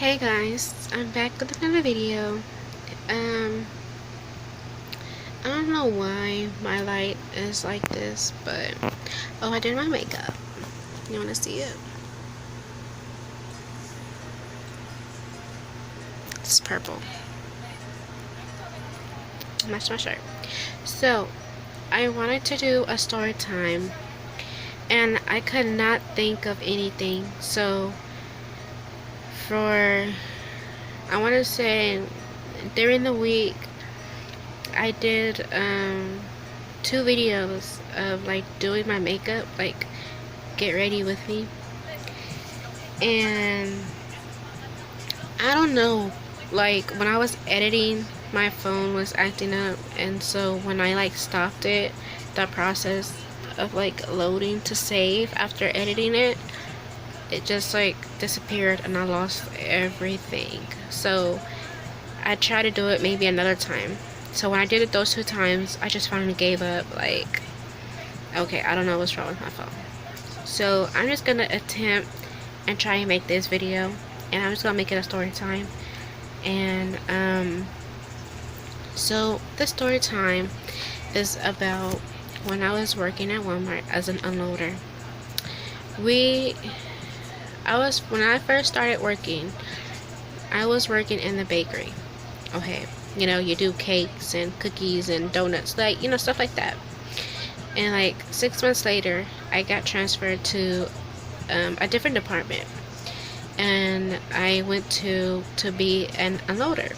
Hey guys, I'm back with another video. Um, I don't know why my light is like this, but oh, I did my makeup. You wanna see it? It's purple. Match my shirt. So, I wanted to do a story time, and I could not think of anything. So, I want to say during the week, I did 2 videos of like doing my makeup, like get ready with me, and I don't know, like when I was editing, my phone was acting up, and so when I like stopped it, the process of like loading to save after editing it just like disappeared and I lost everything. So I tried to do it maybe another time. So when I did it those 2 times, I just finally gave up. Like, okay, I don't know what's wrong with my phone. So I'm just gonna attempt and try and make this video, and I'm just gonna make it a story time. And so the story time is about when I was working at Walmart as an unloader. When I first started working, I was working in the bakery. Okay, you do cakes and cookies and donuts, like, stuff like that. And like 6 months later, I got transferred to a different department, and I went to be an unloader.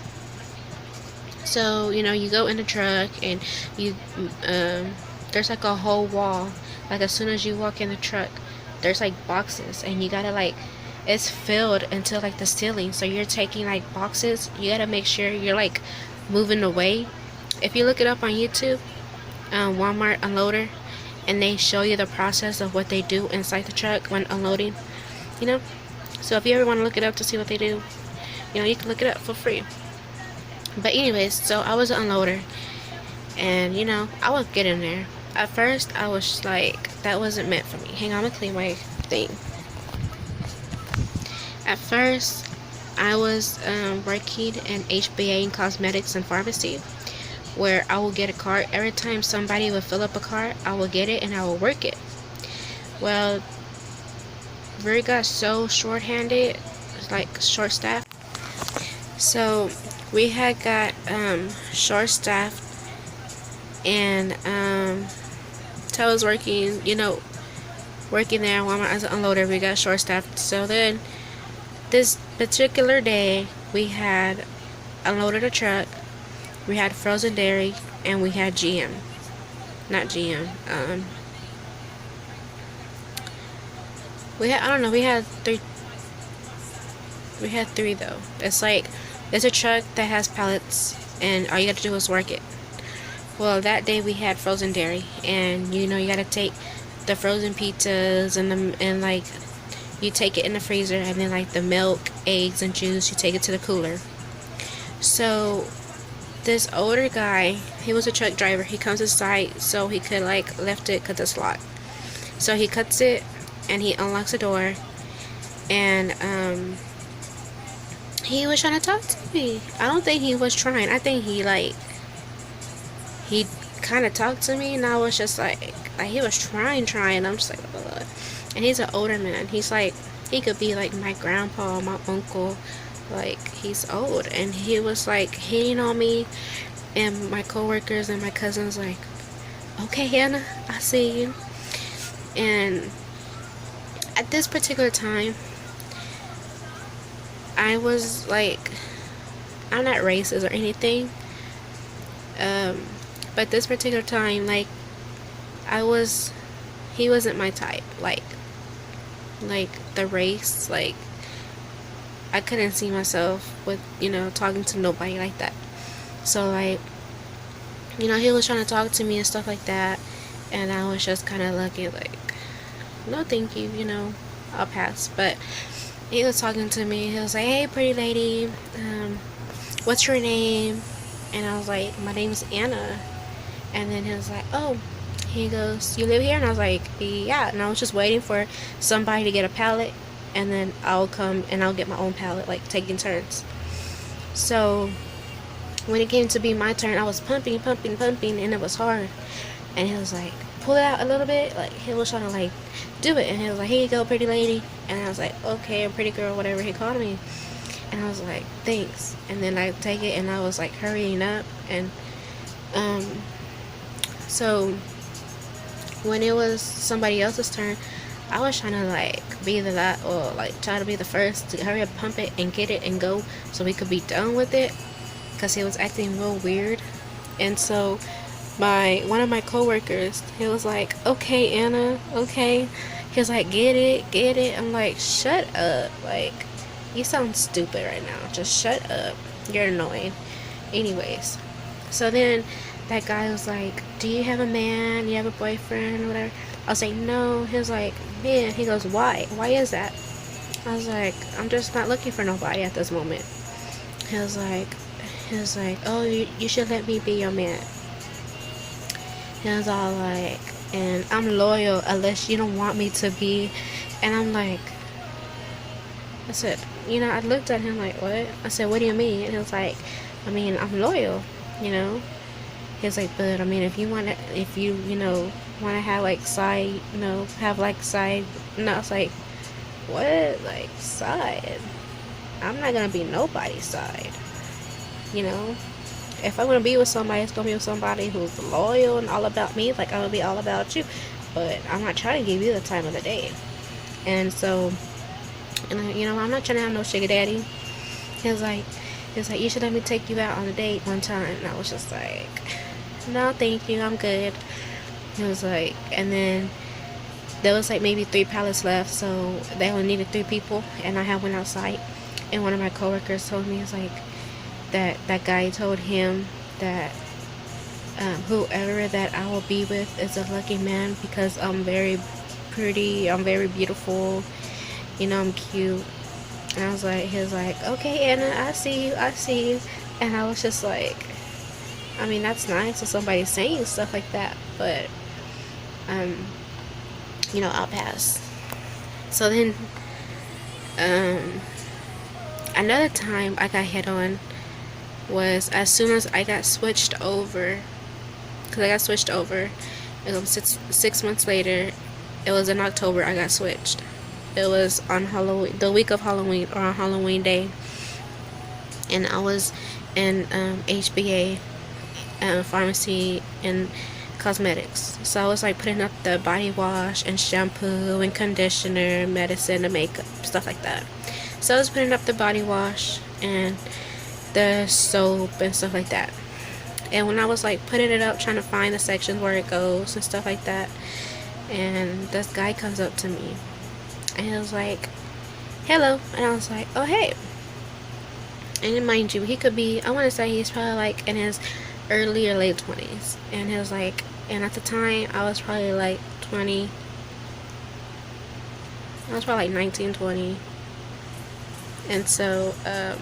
So you go in the truck, and you there's like a whole wall. Like as soon as you walk in the truck, there's like boxes, and you gotta like, it's filled until like the ceiling. So you're taking like boxes. You gotta make sure you're like moving away. If you look it up on YouTube, Walmart unloader, and they show you the process of what they do inside the truck when unloading. So if you ever want to look it up to see what they do, you can look it up for free. But anyways, so I was an unloader, and I would get in there. At first I was like, that wasn't meant for me. Hang on, I'm gonna clean my thing. At first I was working in HBA in cosmetics and pharmacy, where I will get a cart. Every time somebody would fill up a cart, I will get it and I will work it. Well, we got so short-handed, like short-staffed. So we had got short-staffed, and so I was working, working there at Walmart as an unloader. We got short-staffed. So then this particular day, we had unloaded a truck. We had frozen dairy, and we had GM. Not GM. We had, I don't know, we had 3. We had 3 though. It's like, there's a truck that has pallets, and all you got to do is work it. Well, that day we had frozen dairy, and you got to take the frozen pizzas and like, you take it in the freezer, and then like the milk, eggs, and juice, you take it to the cooler. So this older guy, he was a truck driver. He comes inside so he could like lift it because it's locked. So he cuts it, and he unlocks the door, and he was trying to talk to me. I don't think he was trying. I think he kind of talked to me, and I was just like he was trying. I'm just like, ugh. And he's an older man. He's like, he could be like my grandpa, my uncle. Like, he's old, and he was like hitting on me, and my coworkers and my cousins like, okay, Hannah, I see you. And at this particular time, I was like, I'm not racist or anything, but this particular time, like, he wasn't my type, like the race, like, I couldn't see myself with, talking to nobody like that. So like, he was trying to talk to me and stuff like that, and I was just kind of looking like, no thank you, I'll pass. But he was talking to me. He was like, hey pretty lady, what's your name? And I was like, my name's Anna. And then he was like, oh, he goes, you live here? And I was like, yeah. And I was just waiting for somebody to get a pallet, and then I'll come and I'll get my own palette, like taking turns. So when it came to be my turn, I was pumping, and it was hard. And he was like, pull it out a little bit. Like, he was trying to, like, do it. And he was like, here you go, pretty lady. And I was like, okay, pretty girl, whatever he called me. And I was like, thanks. And then I take it, and I was, like, hurrying up. And, so when it was somebody else's turn, I was trying to, like, be the last, or, like, try to be the first to hurry up, pump it, and get it, and go, so we could be done with it. Because he was acting real weird. And so one of my coworkers, he was like, okay, Anna, okay. He was like, get it. I'm like, shut up. Like, you sound stupid right now. Just shut up. You're annoying. Anyways, so then that guy was like, do you have a man? You have a boyfriend? Whatever. I was like, no. He was like, man. He goes, why? Why is that? I was like, I'm just not looking for nobody at this moment. He was like, oh, you should let me be your man. He was all like, and I'm loyal unless you don't want me to be. And I'm like, I said, I looked at him like, what? I said, what do you mean? And he was like, I mean, I'm loyal, He was like, but I mean, if you want to have like side, have like side. No, I was like, what? Like side? I'm not gonna be nobody's side, If I'm gonna be with somebody, it's gonna be with somebody who's loyal and all about me. Like, I'm gonna be all about you, but I'm not trying to give you the time of the day. And so, I'm not trying to have no sugar daddy. He was like, you should let me take you out on a date one time. And I was just like, no, thank you, I'm good. He was like, and then there was like maybe 3 pallets left, so they only needed 3 people, and I had one outside. And one of my coworkers told me, it's like, that guy told him that whoever that I will be with is a lucky man, because I'm very pretty, I'm very beautiful, I'm cute. And he was like, okay, Anna, I see you. And I was just like, I mean, that's nice if somebody's saying stuff like that, but I'll pass. So then another time I got hit on was as soon as I got switched over, because I got switched over, it was 6 months later. It was in October I got switched. It was on Halloween, the week of Halloween, or on Halloween day, and I was in HBA, pharmacy and cosmetics. So I was like putting up the body wash and shampoo and conditioner, medicine, and makeup, stuff like that. So I was putting up the body wash and the soap and stuff like that. And when I was like putting it up, trying to find the sections where it goes and stuff like that, and this guy comes up to me and he was like, hello. And I was like, oh, hey. And mind you, he could be, I want to say he's probably like in his early or late 20s. And he was like, and at the time I was probably like 20. I was probably like 19, 20. And so I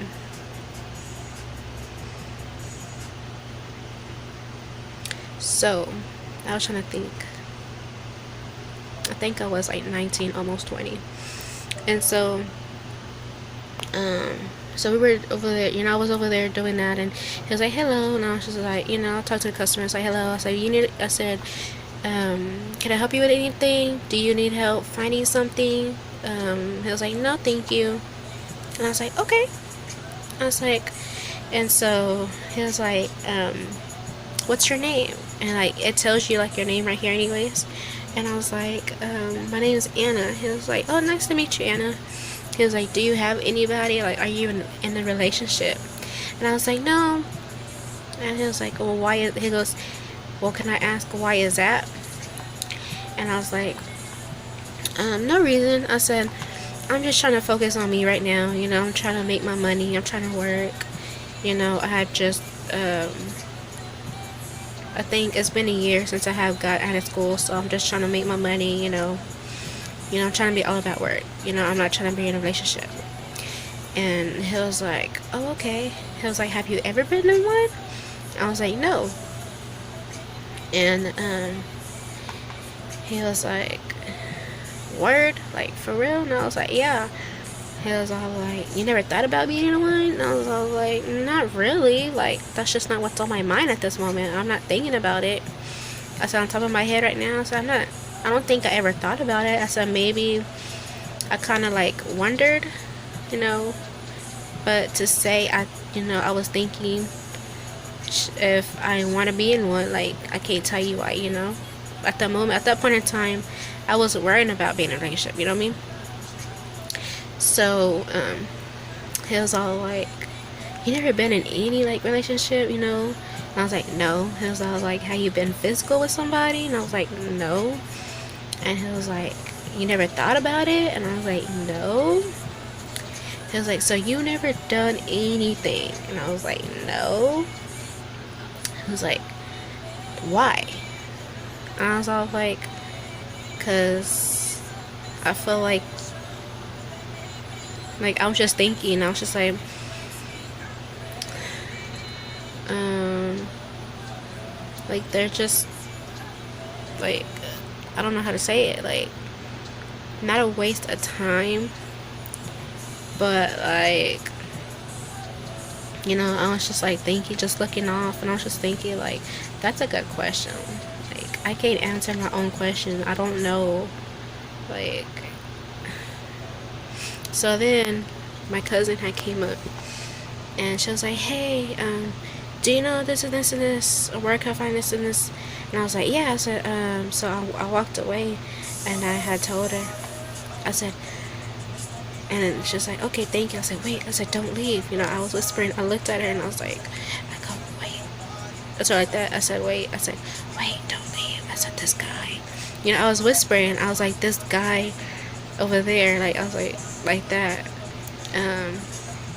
was trying to think. I think I was like 19, almost 20. And so we were over there, I was over there doing that, and he was like, hello. And I was just like, I talked to the customer. I was like, hello. I said, can I help you with anything? Do you need help finding something? He was like, no, thank you. And I was like, okay. I was like, and so he was like, what's your name? And like, it tells you like your name right here anyways. And I was like, my name is Anna. He was like, oh, nice to meet you, Anna. He was like, do you have anybody? Like, are you in a relationship? And I was like, no. And he was like, well, why? He goes, well, can I ask why is that? And I was like, no reason. I said, I'm just trying to focus on me right now. I'm trying to make my money. I'm trying to work. I had just, I think it's been a year since I have got out of school, so I'm just trying to make my money, I'm trying to be all about work. I'm not trying to be in a relationship. And he was like, oh, okay. He was like, have you ever been in one? I was like, no. And he was like, word? Like, for real? And I was like, yeah. He was all like, you never thought about being in one? And I was all like, not really. Like, that's just not what's on my mind at this moment. I'm not thinking about it. I said, on top of my head right now. So I don't think I ever thought about it. I said, maybe I kind of like wondered, you know. But to say, I was thinking if I want to be in one, like, I can't tell you why, At the moment, at that point in time, I wasn't worrying about being in a relationship, you know what I mean? So, he was all like, you never been in any, like, relationship, And I was like, no. He was all like, have you been physical with somebody? And I was like, no. And he was like, you never thought about it? And I was like, no. He was like, so you never done anything? And I was like, no. He was like, why? And I was all like, because I feel like I was just thinking, I was just like they're just, like, I don't know how to say it, like, not a waste of time, but, like, I was just, like, thinking, just looking off, and I was just thinking, like, that's a good question. Like, I can't answer my own question. I don't know, like. So then my cousin had came up, and she was like, hey, do you know this and this and this, or where can I find this and this? And I was like, yeah. I said, so I walked away, and I had told her, I said, and then she was like, okay, thank you. I said, wait. I said, don't leave. I was whispering. I looked at her, and I was like, wait. So like that, I said, wait. I said, wait, don't leave. I said, this guy. I was whispering. I was like, this guy over there. Like, I was like that.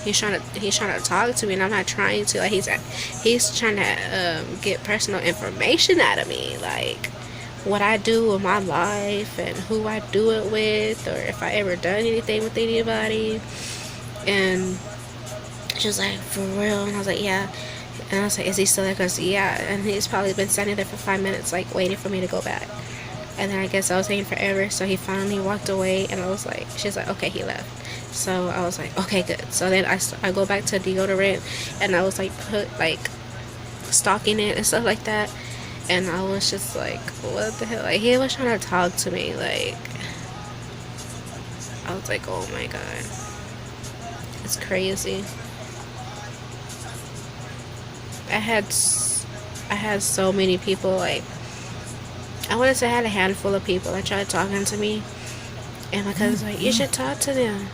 He's trying to talk to me, and I'm not trying to. Like, he's trying to get personal information out of me, like what I do with my life and who I do it with, or if I ever done anything with anybody. And she was like, for real? And I was like, yeah. And I was like, is he still there? Because, yeah. And he's probably been standing there for 5 minutes, like, waiting for me to go back. And then I guess I was taking forever, so he finally walked away, and I was like, she's like, okay, he left. So I was like, okay, good. So then I go back to deodorant, and I was like, stalking it and stuff like that. And I was just like, what the hell? Like, he was trying to talk to me, like, I was like, oh my god, it's crazy. I had so many people, like, I want to say I had a handful of people that tried talking to me, and my cousin's like, you should talk to them.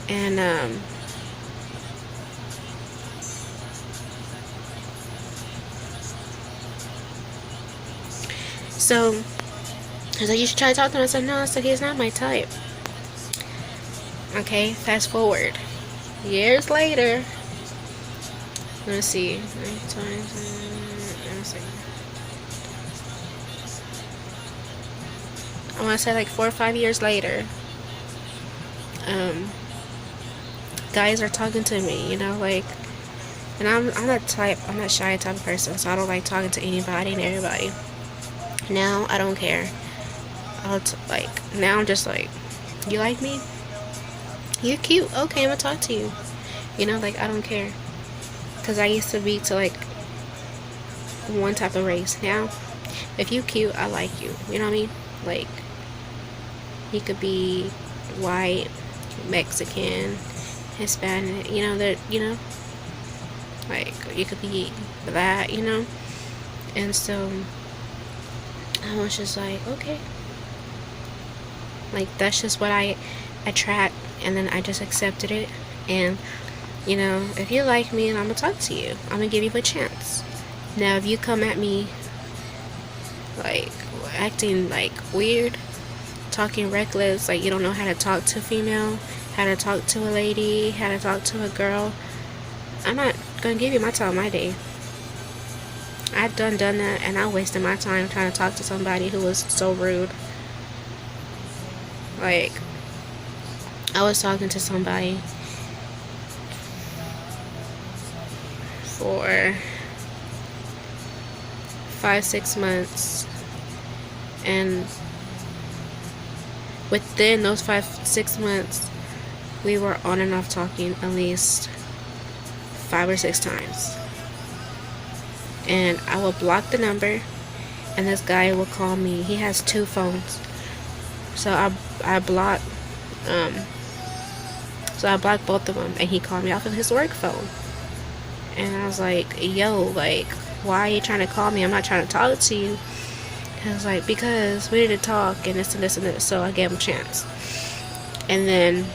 And so I was like, you should try to talk to him. I said, no. I said, he's not my type. Okay, fast forward years later. Let's see. I want to say like 4 or 5 years later. Guys are talking to me, like, and I'm not shy type of person, so I don't like talking to anybody and everybody. Now I don't care. Now I'm just like, you like me? You're cute. Okay, I'm gonna talk to you. Like, I don't care. Because I used to be to like one type of race. Now, if you cute, I like you. You know what I mean? Like, you could be white, Mexican, Hispanic, like, you could be that, and so I was just like, okay, like, that's just what I attract, and then I just accepted it. And if you like me, and I'm gonna talk to you, I'm gonna give you a chance. Now, if you come at me like acting like weird, talking reckless, like you don't know how to talk to a female, how to talk to a lady, how to talk to a girl, I'm not gonna give you my time of my day. I've done that, and I wasted my time trying to talk to somebody who was so rude. Like, I was talking to somebody 5-6 months, and within those 5-6 months, we were on and off talking at least 5 or 6 times. And I will block the number, and this guy will call me. He has 2 phones, so I blocked both of them, and he called me off of his work phone. And I was like, yo, like, why are you trying to call me? I'm not trying to talk to you. And I was like, because we need to talk, and this and this and this. So I gave him a chance. And then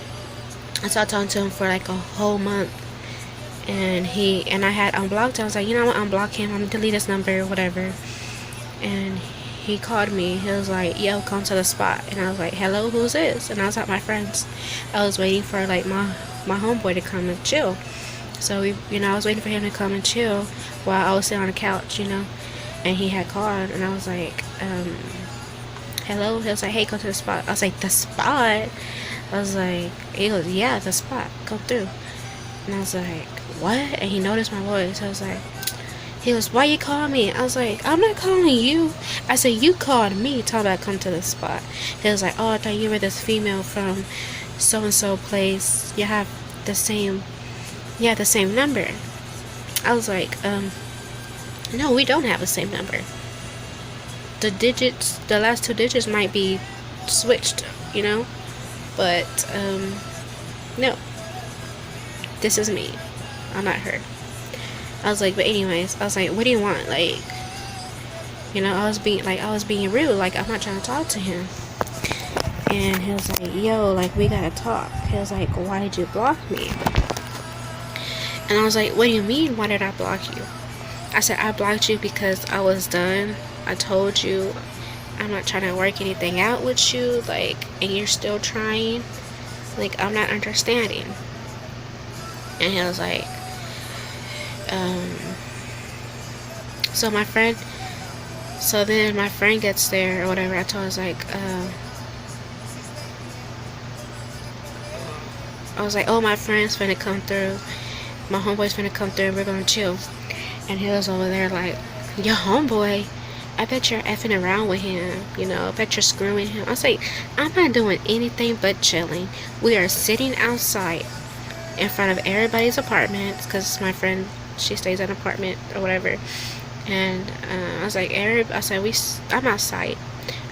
I started talking to him for like a whole month. And I had unblocked him. I was like, you know, I'm gonna unblock him. I'm gonna delete his number or whatever. And he called me. He was like, yo, come to the spot. And I was like, hello, who's this? And I was at my friend's. I was waiting for like my homeboy to come and chill. So I was waiting for him to come and chill while I was sitting on the couch, and he had called, and I was like, hello. He was like, hey, go to the spot. I was like, the spot? I was like, he goes, yeah, the spot, go through. And I was like, what? And he noticed my voice. I was like, he goes, why you calling me? I was like, I'm not calling you. I said, you called me talking about come to the spot. He was like, oh, I thought you were this female from so and so place. You have the same number. I was like, no, we don't have the same number. The last 2 digits might be switched, but no, this is me. I'm not her. I was like, but anyways, I was like, what do you want? Like, I was being rude. Like, I'm not trying to talk to him. And he was like, yo, like, we gotta talk. He was like, why did you block me? And I was like, what do you mean, why did I block you? I said, I blocked you because I was done. I told you I'm not trying to work anything out with you, like, and you're still trying. Like, I'm not understanding. And he was like, so then my friend gets there or whatever. I told her, I was like, oh, my friend's finna come through. My homeboy's finna come through and we're gonna chill. And he was over there like, your homeboy? I bet you're effing around with him, I bet you're screwing him. I was like, I'm not doing anything but chilling. We are sitting outside in front of everybody's apartments, because my friend, she stays in an apartment or whatever. And I was like, I'm outside.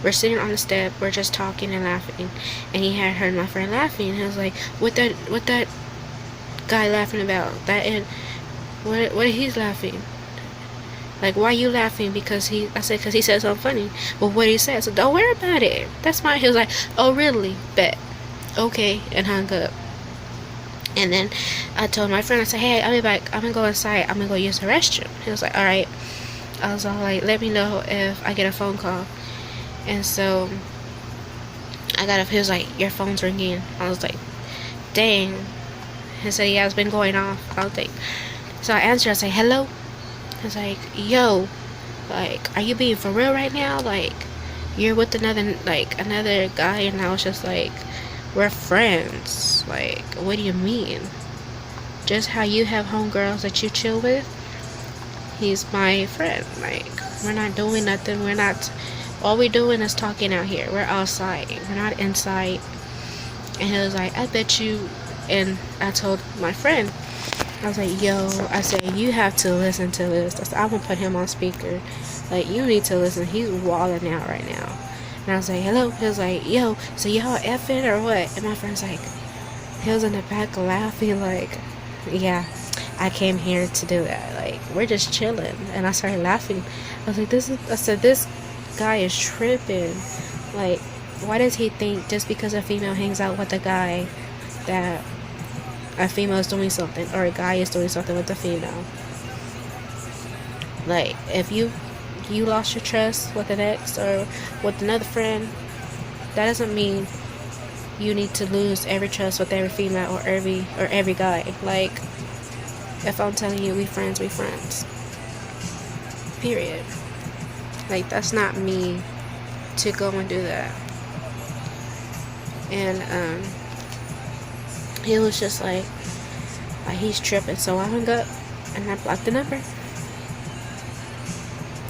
We're sitting on the step. We're just talking and laughing. And he had heard my friend laughing. And he was like, what that guy laughing about? That and what he's laughing? Like, why you laughing? Because he said something funny. Well, what he said? So don't worry about it. That's fine. He was like, oh, really? Bet. Okay. And hung up. And then I told my friend, I said, hey, I'll be back. I'm going to go inside. I'm going to go use the restroom. He was like, all right. I was all like, let me know if I get a phone call. And so he was like, your phone's ringing. I was like, dang. He said, yeah, it's been going off. I was like, so I answered. I was like, hello. I was like, yo, like, are you being for real right now? Like, you're with another guy? And I was just like, we're friends. Like, what do you mean? Just how you have homegirls that you chill with, he's my friend. Like, we're not doing nothing. All we're doing is talking out here. We're outside. We're not inside. And he was like, I bet you. And I told my friend, I was like, yo, I said, you have to listen to this. I said, I'm going to put him on speaker. Like, you need to listen. He's wilding out right now. And I was like, hello. He was like, yo, so y'all effing or what? And my friend's like, he was in the back laughing like, yeah, I came here to do that. Like, we're just chilling. And I started laughing. I was like, this guy is tripping. Like, why does he think just because a female hangs out with a guy that a female is doing something, or a guy is doing something with a female? Like, if you lost your trust with an ex or with another friend, that doesn't mean you need to lose every trust with every female or every guy. Like, if I'm telling you we friends, period. Like, that's not me to go and do that. And he was just like he's tripping. So I hung up and I blocked the number.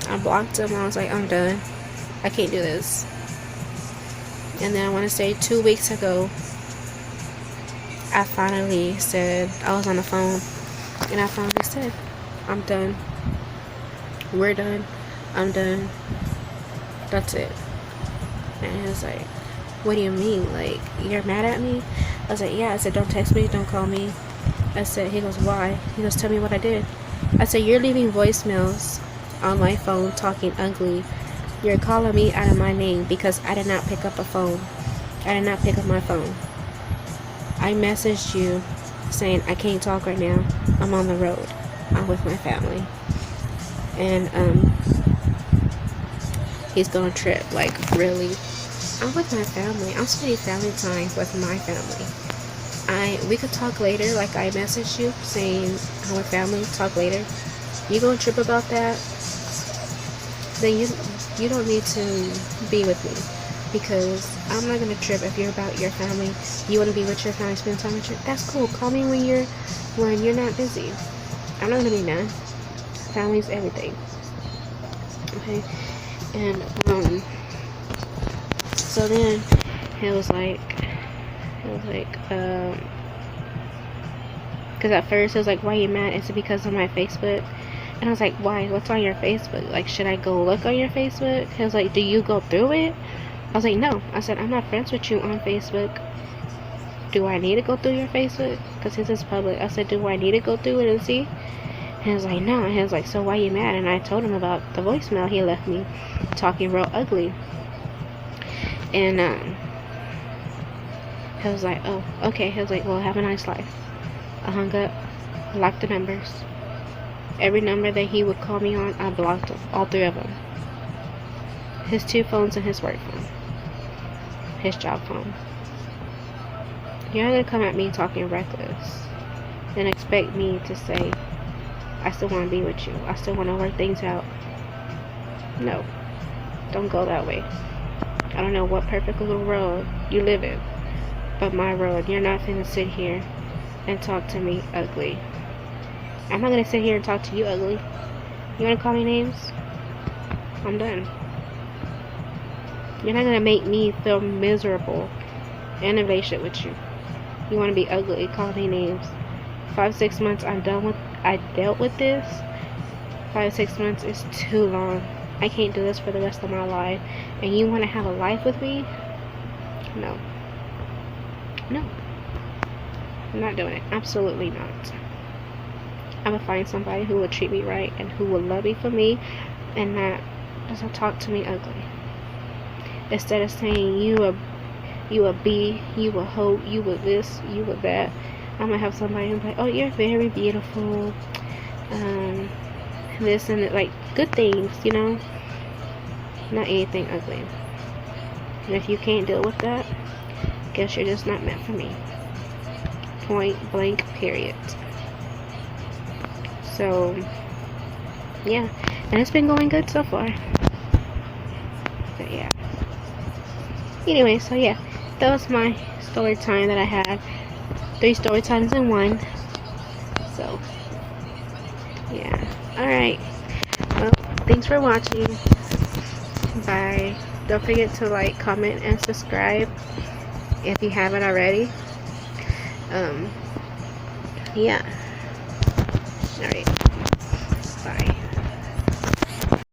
I blocked him. I was like, I'm done. I can't do this. And then I want to say 2 weeks ago, I finally said, I was on the phone, and I finally said, I'm done. We're done. I'm done. That's it. And he was like, what do you mean? Like, you're mad at me? I was like, yeah. I said, don't text me, don't call me. I said, he goes, why? He goes, tell me what I did. I said, you're leaving voicemails on my phone talking ugly. You're calling me out of my name because I did not pick up a phone. I did not pick up my phone. I messaged you saying I can't talk right now. I'm on the road. I'm with my family. And he's gonna trip. Like, really? I'm with my family. I'm spending family time with my family. We could talk later. Like, I messaged you saying I'm with family. Talk later. You gonna trip about that? Then you don't need to be with me, because I'm not gonna trip if you're about your family. You want to be with your family, spend time with your. That's cool. Call me when you're not busy. I'm not gonna be mad. Family's everything. Okay. And so then it was like, because at first it was like, why are you mad? Is it because of my Facebook? And I was like, why? What's on your Facebook? Like, should I go look on your Facebook? He was like, do you go through it? I was like, no. I said, I'm not friends with you on Facebook. Do I need to go through your Facebook? Because this is public. I said, do I need to go through it and see? And he was like, no. And he was like, so why are you mad? And I told him about the voicemail he left me, talking real ugly. And he was like, oh, okay. He was like, well, have a nice life. I hung up, blocked the numbers. Every number that he would call me on, I blocked them. All 3 of them. His 2 phones and his work phone. His job phone. You're not going to come at me talking reckless and expect me to say, I still want to be with you. I still want to work things out. No. Don't go that way. I don't know what perfect little world you live in, but my world. You're not going to sit here and talk to me ugly. I'm not going to sit here and talk to you ugly. You want to call me names? I'm done. You're not going to make me feel miserable in a relationship with you. You want to be ugly, call me names. 5-6 months, I dealt with this. 5-6 months is too long. I can't do this for the rest of my life. And you want to have a life with me? No. No. I'm not doing it. Absolutely not. I'm gonna find somebody who will treat me right and who will love me for me and not doesn't talk to me ugly. Instead of saying you a B, you a hoe, you a this, you a that, I'm gonna have somebody who's like, oh, you're very beautiful, this and that, like good things, you know, not anything ugly. And if you can't deal with that, guess you're just not meant for me. Point blank, period. So, yeah. And it's been going good so far. But, yeah. Anyway, so, yeah. That was my story time that I had. 3 story times in 1. So, yeah. Alright. Well, thanks for watching. Bye. Don't forget to like, comment, and subscribe if you haven't already. Yeah. Alright. Bye.